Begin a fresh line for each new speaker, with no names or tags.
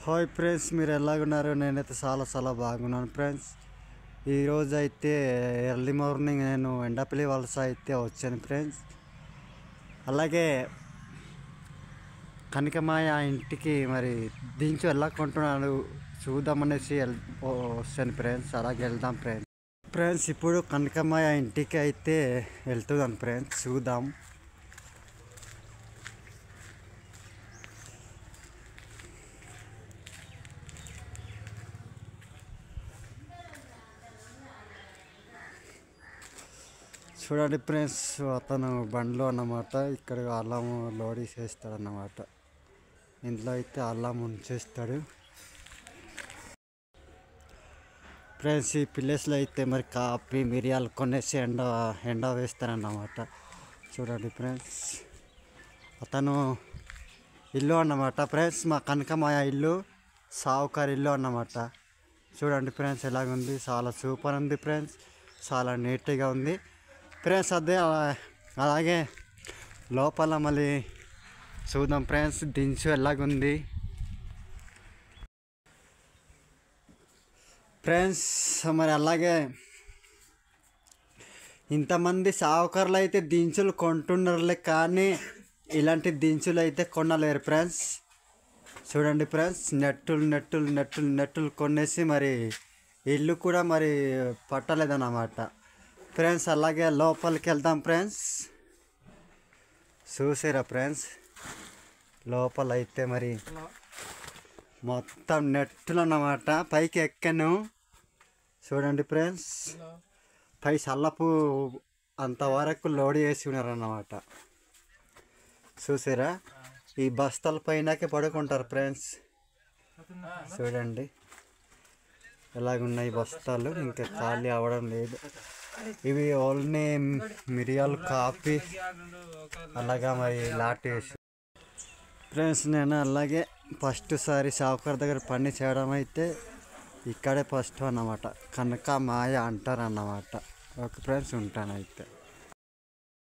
Hi friends, మీరు ఎలాగున్నారు? నేనైతే చాలా బాగున్నాను ఫ్రెండ్స్. ఈరోజు అయితే ఎర్లీ మార్నింగ్ నేను ఎండపల్లి వలస అయితే వచ్చాను ఫ్రెండ్స్. అలాగే కనకమాయ ఇంటికి మరి దించి వెళ్ళకుంటున్నాను, చూద్దామనేసి వచ్చాను ఫ్రెండ్స్. అలాగే వెళ్దాం ఫ్రెండ్స్. ఇప్పుడు కనకమాయ ఇంటికి అయితే వెళ్తున్నాను ఫ్రెండ్స్, చూద్దాం. చూడండి ఫ్రెండ్స్, అతను బండ్లో అన్నమాట ఇక్కడ అల్లం లోడ్ చేస్తాడు అన్నమాట. ఇంట్లో అయితే అల్లం ఉంచేస్తాడు ఫ్రెండ్స్. ఈ ప్లేస్లో అయితే మరి కాఫీ మిరియాలు కొనేసి ఎండ వేస్తారన్నమాట. చూడండి ఫ్రెండ్స్, అతను ఇల్లు అన్నమాట ఫ్రెండ్స్. మా కనకమాయ ఇల్లు సావుకారు ఇల్లు అన్నమాట. చూడండి ఫ్రెండ్స్, ఎలాగుంది, చాలా సూపర్ ఉంది ఫ్రెండ్స్, చాలా నీట్గా ఉంది ఫ్రెండ్స్. అదే అలాగే లోపల మళ్ళీ చూద్దాం ఫ్రెండ్స్, దించు ఎలాగుంది ఫ్రెండ్స్. మరి అలాగే ఇంతమంది సావుకారులు అయితే దించులు కొంటున్నారులే, కానీ ఇలాంటి దించులు అయితే కొనలేరు ఫ్రెండ్స్. చూడండి ఫ్రెండ్స్, నెట్టులు కొనేసి మరి ఇల్లు కూడా మరి పట్టలేదన్నమాట ఫ్రెండ్స్. అలాగే లోపలికి వెళ్దాం ఫ్రెండ్స్. చూసారా ఫ్రెండ్స్, లోపల అయితే మరి మొత్తం నెట్టులు అన్నమాట. పైకి ఎక్కాను, చూడండి ఫ్రెండ్స్, పై సల్లపు అంతవరకు లోడ్ చేసి ఉన్నారన్నమాట. చూసారా, ఈ బస్తాల పైనకే పడుకుంటారు ఫ్రెండ్స్. చూడండి ఎలాగున్నాయి బస్తాలు, ఇంకా ఖాళీ అవ్వడం లేదు. ఇవి ఓన్లీ మిరియాలు, కాఫీ, అలాగా మరి లాట్ వేసి ఫ్రెండ్స్. నేను అలాగే ఫస్ట్ సారి సావుకారు దగ్గర పని చేయడం అయితే ఇక్కడే ఫస్ట్ అన్నమాట. కనకమాయ అంటారు అన్నమాట. ఓకే ఫ్రెండ్స్, ఉంటాను అయితే.